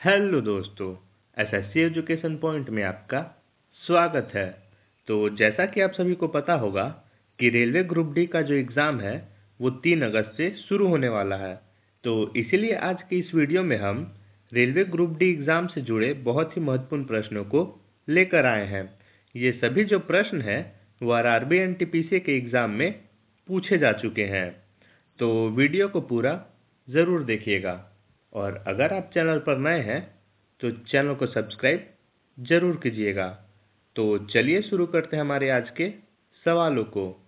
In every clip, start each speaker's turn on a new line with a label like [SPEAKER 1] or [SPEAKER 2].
[SPEAKER 1] Hello दोस्तों, SSC education point में आपका स्वागत है। तो जैसा कि आप सभी को पता होगा कि रेलवे ग्रुप डी का जो एग्ज़ाम है वो 3 अगस्त से शुरू होने वाला है। तो इसीलिए आज की इस वीडियो में हम रेलवे ग्रुप डी एग्ज़ाम से जुड़े बहुत ही महत्वपूर्ण प्रश्नों को लेकर आए हैं। ये सभी जो प्रश्न हैं वो आरआरबी एनटीपीसी के एग्ज़ाम में पूछे जा चुके हैं। तो वीडियो को पूरा ज़रूर देखिएगा और अगर आप चैनल पर नए हैं तो चैनल को सब्सक्राइब ज़रूर कीजिएगा। तो चलिए शुरू करते हैं हमारे आज के सवालों को।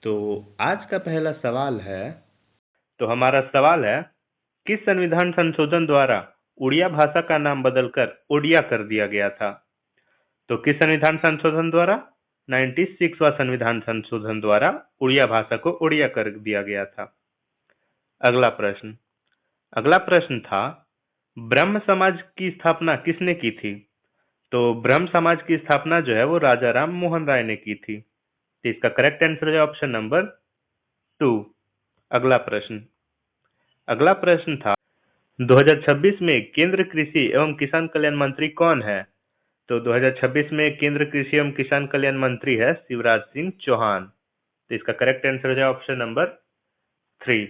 [SPEAKER 1] तो आज का पहला सवाल है, तो हमारा सवाल है, किस संविधान संशोधन द्वारा उड़िया भाषा का नाम बदलकर ओडिया कर दिया गया था? तो किस संविधान संशोधन द्वारा? 96वां संविधान संशोधन द्वारा उड़िया भाषा को ओडिया कर दिया गया था। अगला प्रश्न था, ब्रह्म समाज की स्थापना किसने की थी? तो ब्रह्म समाज की स्थापना जो है वो राजा राम मोहन राय ने की थी। तो इसका करेक्ट आंसर है ऑप्शन नंबर 2। अगला प्रश्न था, 2026 में केंद्र कृषि एवं किसान कल्याण मंत्री कौन है? तो 2026 में केंद्र कृषि एवं किसान कल्याण मंत्री है शिवराज सिंह चौहान। तो इसका करेक्ट आंसर है ऑप्शन नंबर 3।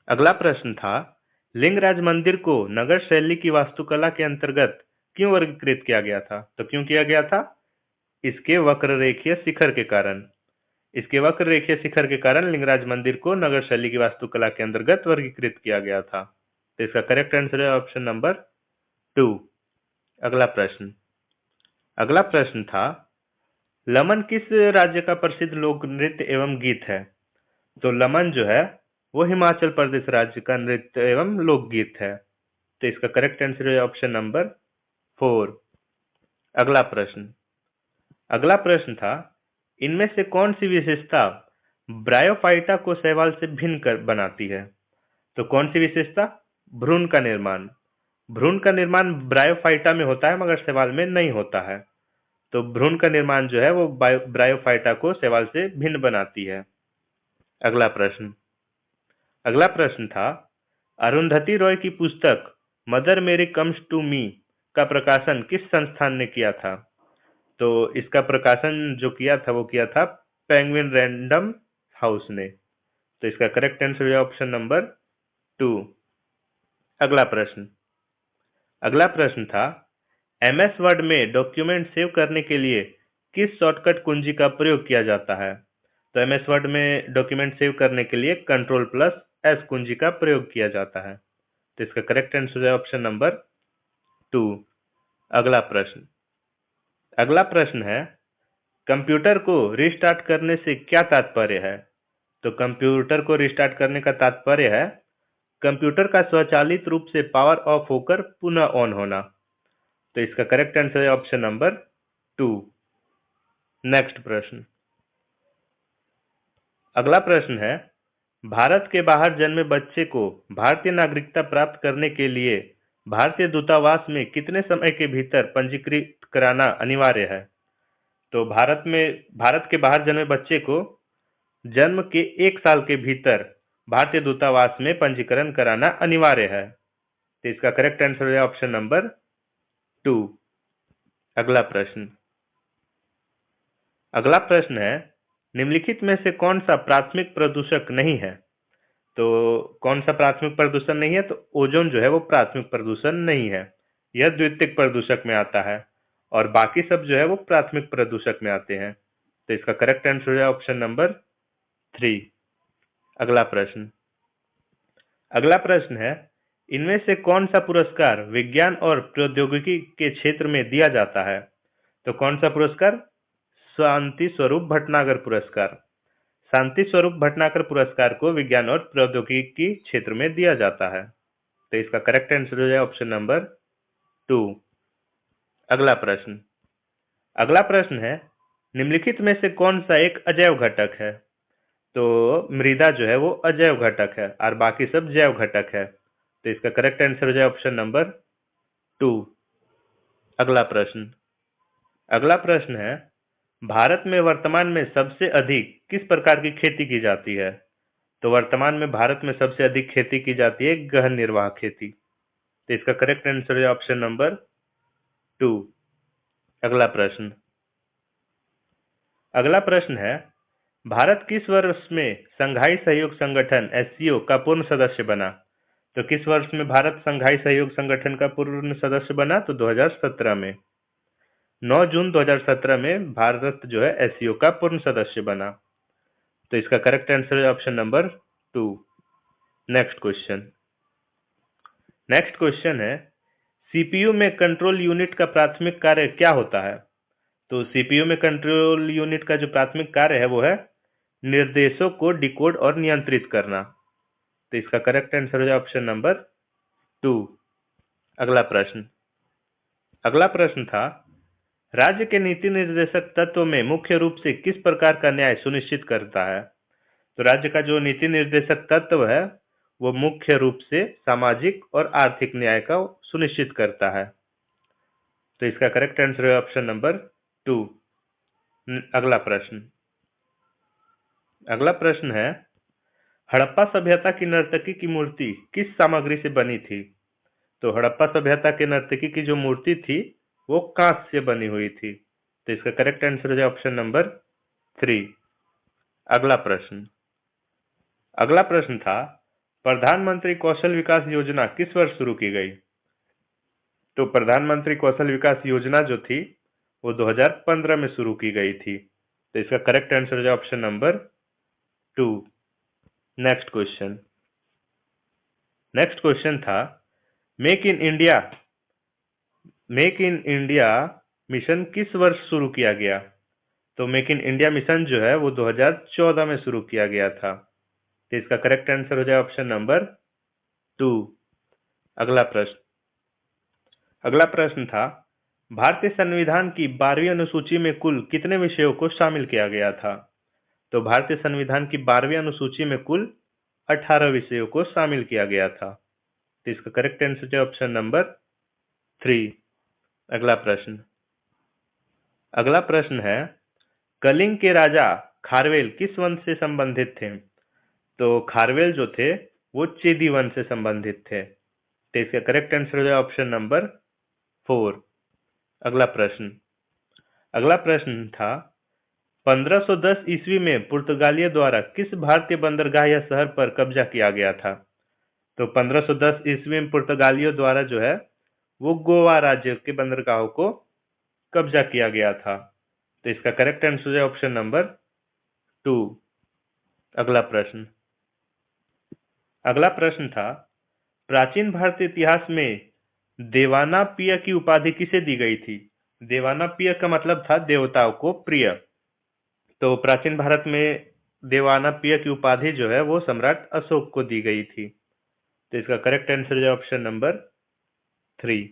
[SPEAKER 1] अगला प्रश्न था, लिंगराज मंदिर को नगर शैली की वास्तुकला के अंतर्गत क्यों वर्गीकृत किया गया था? तो क्यों किया गया था? इसके वक्र रेखीय शिखर के कारण। लिंगराज मंदिर को नगर शैली की वास्तुकला के अंतर्गत वर्गीकृत किया गया था। तो इसका करेक्ट आंसर है ऑप्शन नंबर 2। अगला प्रश्न था, लमन किस राज्य का प्रसिद्ध लोक नृत्य एवं गीत है? तो लमन जो है वो हिमाचल प्रदेश राज्य का नृत्य एवं लोकगीत है। तो इसका करेक्ट आंसर है ऑप्शन नंबर 4। अगला प्रश्न था, इनमें से कौन सी विशेषता ब्रायोफाइटा को शैवाल से भिन्न कर बनाती है? तो कौन सी विशेषता? भ्रूण का निर्माण ब्रायोफाइटा में होता है मगर शैवाल में नहीं होता है। तो भ्रूण का निर्माण जो है वो ब्रायोफाइटा को शैवाल से भिन्न बनाती है। अगला प्रश्न था, अरुंधति रॉय की पुस्तक मदर मेरी कम्स टू मी का प्रकाशन किस संस्थान ने किया था? तो इसका प्रकाशन जो किया था वो किया था पेंगुइन रैंडम हाउस ने। तो इसका करेक्ट आंसर है ऑप्शन नंबर 2। अगला प्रश्न था, एमएस वर्ड में डॉक्यूमेंट सेव करने के लिए किस शॉर्टकट कुंजी का प्रयोग किया जाता है? तो एमएस वर्ड में डॉक्यूमेंट सेव करने के लिए Ctrl+S कुंजी का प्रयोग किया जाता है। तो इसका करेक्ट आंसर है ऑप्शन नंबर 2। अगला प्रश्न है, कंप्यूटर को रिस्टार्ट करने से क्या तात्पर्य है? तो कंप्यूटर को रिस्टार्ट करने का तात्पर्य है कंप्यूटर का स्वचालित रूप से पावर ऑफ होकर पुनः ऑन होना। तो इसका करेक्ट आंसर है ऑप्शन नंबर 2। अगला प्रश्न है, भारत के बाहर जन्मे बच्चे को भारतीय नागरिकता प्राप्त करने के लिए भारतीय दूतावास में कितने समय के भीतर पंजीकृत कराना अनिवार्य है? तो भारत के बाहर जन्मे बच्चे को जन्म के 1 साल के भीतर भारतीय दूतावास में पंजीकरण कराना अनिवार्य है। तो इसका करेक्ट आंसर है ऑप्शन नंबर 2। अगला प्रश्न है, निम्नलिखित में से कौन सा प्राथमिक प्रदूषक नहीं है? तो कौन सा प्राथमिक प्रदूषण नहीं है? तो ओजोन जो है वो प्राथमिक प्रदूषण नहीं है, यह द्वितीयक प्रदूषक में आता है और बाकी सब जो है वो प्राथमिक प्रदूषक में आते हैं। तो इसका करेक्ट आंसर है ऑप्शन नंबर 3। अगला प्रश्न है, इनमें से कौन सा पुरस्कार विज्ञान और प्रौद्योगिकी के क्षेत्र में दिया जाता है? तो कौन सा पुरस्कार? शांति स्वरूप भटनागर पुरस्कार को विज्ञान और प्रौद्योगिकी क्षेत्र में दिया जाता है। तो इसका करेक्ट आंसर है ऑप्शन नंबर 2। अगला प्रश्न है, निम्नलिखित में से कौन सा एक अजैव घटक है? तो मृदा जो है वो अजैव घटक है और बाकी सब जैव घटक है। तो इसका करेक्ट आंसर है ऑप्शन नंबर 2। अगला प्रश्न है, भारत में वर्तमान में सबसे अधिक किस प्रकार की खेती की जाती है? तो वर्तमान में भारत में सबसे अधिक खेती की जाती है गहन निर्वाह खेती। तो इसका करेक्ट आंसर है ऑप्शन नंबर 2। अगला प्रश्न है, भारत किस वर्ष में शंघाई सहयोग संगठन एससीओ का पूर्ण सदस्य बना? तो किस वर्ष में भारत शंघाई सहयोग संगठन का पूर्ण सदस्य बना? तो 2017 में। 9 जून 2017 में भारत जो है एससीओ का पूर्ण सदस्य बना। तो इसका करेक्ट आंसर है ऑप्शन नंबर 2। नेक्स्ट क्वेश्चन है, सीपीयू में कंट्रोल यूनिट का प्राथमिक कार्य क्या होता है? तो सीपीयू में कंट्रोल यूनिट का जो प्राथमिक कार्य है वो है निर्देशों को डिकोड और नियंत्रित करना। तो इसका करेक्ट आंसर है ऑप्शन नंबर 2। अगला प्रश्न था, राज्य के नीति निर्देशक तत्व में मुख्य रूप से किस प्रकार का न्याय सुनिश्चित करता है? तो राज्य का जो नीति निर्देशक तत्व है वो मुख्य रूप से सामाजिक और आर्थिक न्याय का सुनिश्चित करता है। तो इसका करेक्ट आंसर है ऑप्शन नंबर 2। अगला प्रश्न है, हड़प्पा सभ्यता की नर्तकी की मूर्ति किस सामग्री से बनी थी? तो हड़प्पा सभ्यता के नर्तकी की जो मूर्ति थी वो कांस्य से बनी हुई थी। तो इसका करेक्ट आंसर है ऑप्शन नंबर 3। अगला प्रश्न था, प्रधानमंत्री कौशल विकास योजना किस वर्ष शुरू की गई? तो प्रधानमंत्री कौशल विकास योजना जो थी वो 2015 में शुरू की गई थी। तो इसका करेक्ट आंसर है ऑप्शन नंबर 2। नेक्स्ट क्वेश्चन था, मेक इन इंडिया मिशन किस वर्ष शुरू किया गया? तो मेक इन इंडिया मिशन जो है वो 2014 में शुरू किया गया था। तो इसका करेक्ट आंसर हो जाए ऑप्शन नंबर 2। अगला प्रश्न था, भारतीय संविधान की 12वीं अनुसूची में कुल कितने विषयों को शामिल किया गया था? तो भारतीय संविधान की 12वीं अनुसूची में कुल 18 विषयों को शामिल किया गया था। तो इसका करेक्ट आंसर है ऑप्शन नंबर 3। अगला प्रश्न है, कलिंग के राजा खारवेल किस वंश से संबंधित थे? तो खारवेल जो थे वो चेदी वंश से संबंधित थे। तो इसका करेक्ट आंसर है ऑप्शन नंबर 4। अगला प्रश्न था, 1510 ईस्वी में पुर्तगालियों द्वारा किस भारतीय बंदरगाह या शहर पर कब्जा किया गया था? तो 1510 ईस्वी में पुर्तगालियों द्वारा जो है वो गोवा राज्य के बंदरगाहों को कब्जा किया गया था। तो इसका करेक्ट आंसर है ऑप्शन नंबर 2। अगला प्रश्न था, प्राचीन भारतीय इतिहास में देवानापिय की उपाधि किसे दी गई थी? देवानापिय का मतलब था देवताओं को प्रिय। तो प्राचीन भारत में देवानापिय की उपाधि जो है वो सम्राट अशोक को दी गई थी। तो इसका करेक्ट आंसर है ऑप्शन नंबर 3।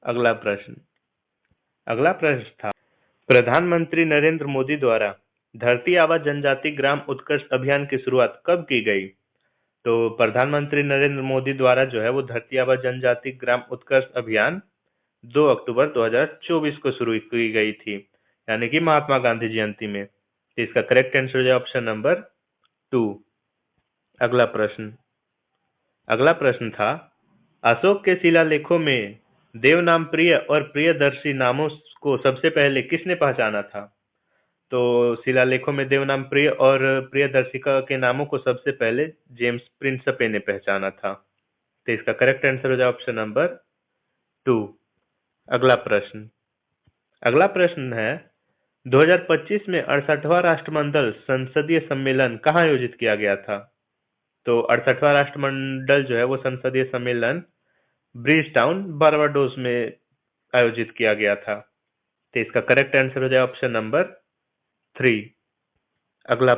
[SPEAKER 1] अगला प्रश्न था, प्रधानमंत्री नरेंद्र मोदी द्वारा धरती आबा जनजाति ग्राम उत्कर्ष अभियान की शुरुआत कब की गई? तो प्रधानमंत्री नरेंद्र मोदी द्वारा जो है वो धरती आबा जनजाति ग्राम उत्कर्ष अभियान 2 अक्टूबर 2024 को शुरू की गई थी, यानी कि महात्मा गांधी जयंती में। तो इसका करेक्ट आंसर है ऑप्शन नंबर 2। अगला प्रश्न था, अशोक के शिलालेखों में देवनाम प्रिय और प्रियदर्शी नामों को सबसे पहले किसने पहचाना था? तो शिलालेखों में देवनाम प्रिय और प्रियदर्शिका के नामों को सबसे पहले जेम्स प्रिंसपे ने पहचाना था। तो इसका करेक्ट आंसर हो जाए ऑप्शन नंबर 2। अगला प्रश्न है, 2025 में 68वां राष्ट्रमंडल संसदीय सम्मेलन कहाँ आयोजित किया गया था? तो 68वां राष्ट्रमंडल जो है वो संसदीय सम्मेलन ब्रिजटाउन बारबाडोस में आयोजित किया गया था। तो इसका करेक्ट आंसर हो जाए ऑप्शन नंबर 3। अगला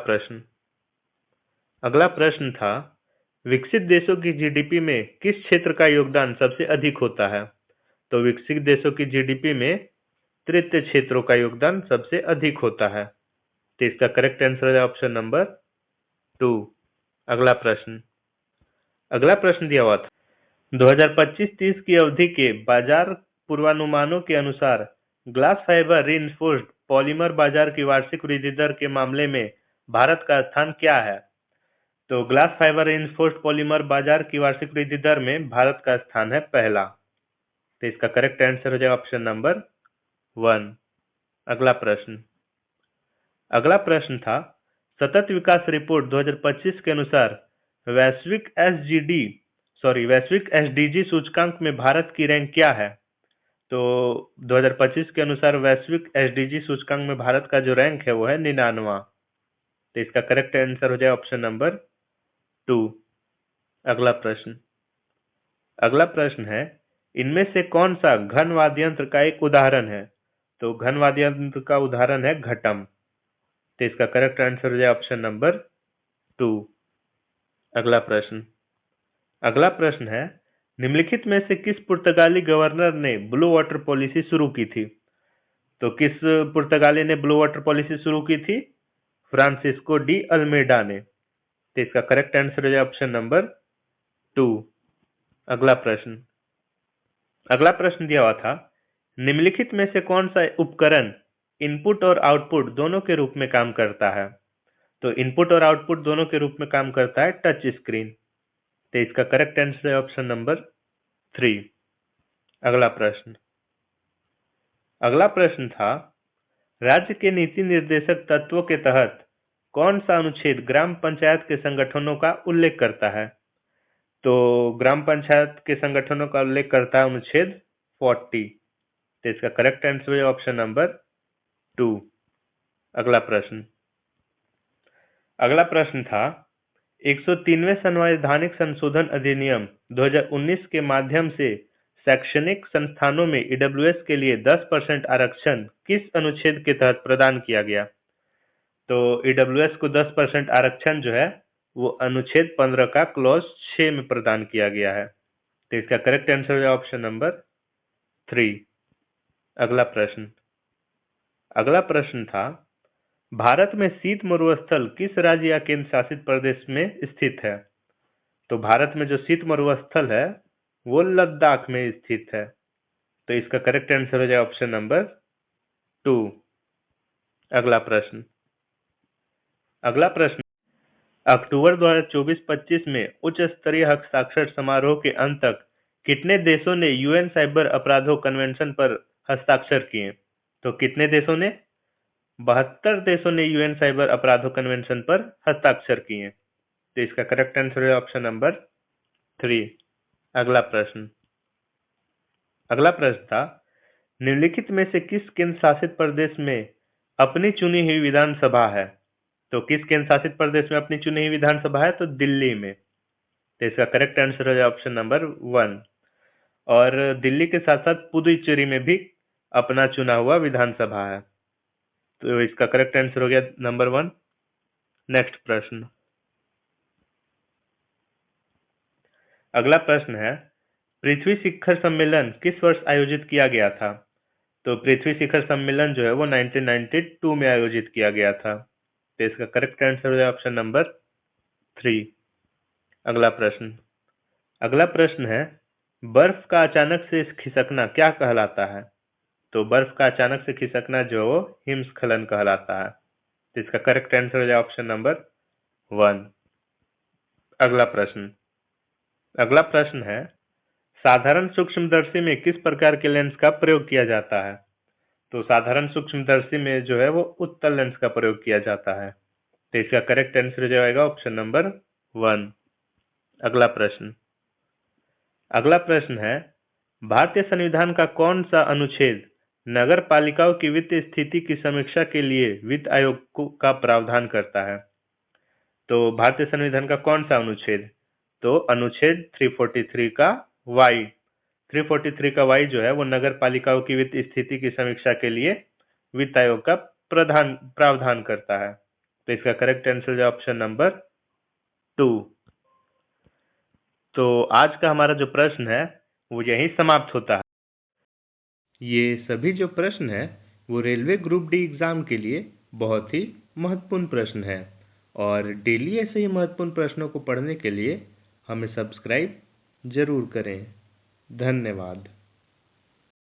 [SPEAKER 1] प्रश्न था, विकसित देशों की जीडीपी में किस क्षेत्र का योगदान सबसे अधिक होता है? तो विकसित देशों की जीडीपी में तृतीय क्षेत्रों का योगदान सबसे अधिक होता है। तो इसका करेक्ट आंसर है ऑप्शन नंबर 2। अगला प्रश्न दिया हुआ था, 2025-30 की अवधि के बाजार पूर्वानुमानों के अनुसार ग्लास फाइबर रीइंफोर्स्ड पॉलीमर बाजार की वार्षिक वृद्धि दर के मामले में भारत का स्थान क्या है? तो ग्लास फाइबर रिइंफोर्स्ड पॉलीमर बाजार की वार्षिक वृद्धि दर में भारत का स्थान है पहला। तो इसका करेक्ट आंसर हो जाएगा ऑप्शन नंबर 1। अगला प्रश्न था, सतत विकास रिपोर्ट 2025 के अनुसार वैश्विक एसडीजी सूचकांक में भारत की रैंक क्या है? तो 2025 के अनुसार वैश्विक एसडीजी सूचकांक में भारत का जो रैंक है वो है 99वां। तो इसका करेक्ट आंसर हो जाए ऑप्शन नंबर 2। अगला प्रश्न है, इनमें से कौन सा घन वाद्य यंत्र का एक उदाहरण है? तो घन वाद्य यंत्र का उदाहरण है घटम। तो इसका करेक्ट आंसर हो जाए ऑप्शन नंबर 2। अगला प्रश्न है, निम्नलिखित में से किस पुर्तगाली गवर्नर ने ब्लू वाटर पॉलिसी शुरू की थी? तो किस पुर्तगाली ने ब्लू वाटर पॉलिसी शुरू की थी? फ्रांसिस्को डी अल्मेडा ने। तो इसका करेक्ट आंसर हो जाए ऑप्शन नंबर 2। अगला प्रश्न दिया हुआ था, निम्नलिखित में से कौन सा उपकरण इनपुट और आउटपुट दोनों के रूप में काम करता है? तो इनपुट और आउटपुट दोनों के रूप में काम करता है टच स्क्रीन। तो इसका करेक्ट आंसर है ऑप्शन नंबर 3। अगला प्रश्न था, राज्य के नीति निर्देशक तत्वों के तहत कौन सा अनुच्छेद ग्राम पंचायत के संगठनों का उल्लेख करता है? तो ग्राम पंचायत के संगठनों का उल्लेख करता है अनुच्छेद 40। तो इसका करेक्ट आंसर है ऑप्शन नंबर 2। अगला प्रश्न था, 103वें संवैधानिक संशोधन अधिनियम 2019 के माध्यम से शैक्षणिक संस्थानों में ईडब्ल्यूएस के लिए 10% आरक्षण किस अनुच्छेद के तहत प्रदान किया गया? तो ईडब्ल्यूएस को 10% आरक्षण जो है वो अनुच्छेद 15 का क्लॉज 6 में प्रदान किया गया है। तो इसका करेक्ट आंसर है ऑप्शन नंबर 3। अगला प्रश्न था, भारत में शीत मरुस्थल किस राज्य या केंद्र शासित प्रदेश में स्थित है? तो भारत में जो शीत मरुस्थल है वो लद्दाख में स्थित है। तो इसका करेक्ट आंसर हो जाए ऑप्शन नंबर 2। अगला प्रश्न, अक्टूबर 2024-25 में उच्च स्तरीय हस्ताक्षर समारोह के अंत तक कितने देशों ने यूएन साइबर अपराधों कन्वेंशन पर हस्ताक्षर किए? तो कितने देशों ने? 72 देशों ने यूएन साइबर अपराधों कन्वेंशन पर हस्ताक्षर किए। तो इसका करेक्ट आंसर है ऑप्शन नंबर 3। अगला प्रश्न था, निम्नलिखित में से किस केंद्र शासित प्रदेश में अपनी चुनी हुई विधानसभा है? तो किस केंद्र शासित प्रदेश में अपनी चुनी हुई विधानसभा है? तो दिल्ली में। तो इसका करेक्ट आंसर हो जाए ऑप्शन नंबर 1। और दिल्ली के साथ साथ पुदुचेरी में भी अपना चुना हुआ विधानसभा है। तो इसका करेक्ट आंसर हो गया नंबर 1। नेक्स्ट प्रश्न, अगला प्रश्न है, पृथ्वी शिखर सम्मेलन किस वर्ष आयोजित किया गया था? तो पृथ्वी शिखर सम्मेलन जो है वो 1992 में आयोजित किया गया था। तो इसका करेक्ट आंसर है ऑप्शन नंबर 3। अगला प्रश्न है, बर्फ का अचानक से खिसकना क्या कहलाता है? तो बर्फ का अचानक से खिसकना जो वो हिमस्खलन कहलाता है। तो इसका करेक्ट आंसर है ऑप्शन नंबर 1। अगला प्रश्न है, साधारण सूक्ष्मदर्शी में किस प्रकार के लेंस का प्रयोग किया जाता है? तो साधारण सूक्ष्मदर्शी में जो है वो उत्तल लेंस का प्रयोग किया जाता है। तो इसका करेक्ट आंसर हो जाएगा ऑप्शन नंबर 1। अगला प्रश्न है, भारतीय संविधान का कौन सा अनुच्छेद नगर पालिकाओं की वित्तीय स्थिति की समीक्षा के लिए वित्त आयोग का प्रावधान करता है? तो भारतीय संविधान का कौन सा अनुच्छेद? तो अनुच्छेद 343 का वाई। 343 का वाई जो है वो नगर पालिकाओं की वित्तीय स्थिति की समीक्षा के लिए वित्त आयोग का प्रावधान करता है। तो इसका करेक्ट आंसर है ऑप्शन नंबर 2। तो आज का हमारा जो प्रश्न है वो यही समाप्त होता है। ये सभी जो प्रश्न है वो रेलवे ग्रुप डी एग्ज़ाम के लिए बहुत ही महत्वपूर्ण प्रश्न है, और डेली ऐसे ही महत्वपूर्ण प्रश्नों को पढ़ने के लिए हमें सब्सक्राइब ज़रूर करें। धन्यवाद।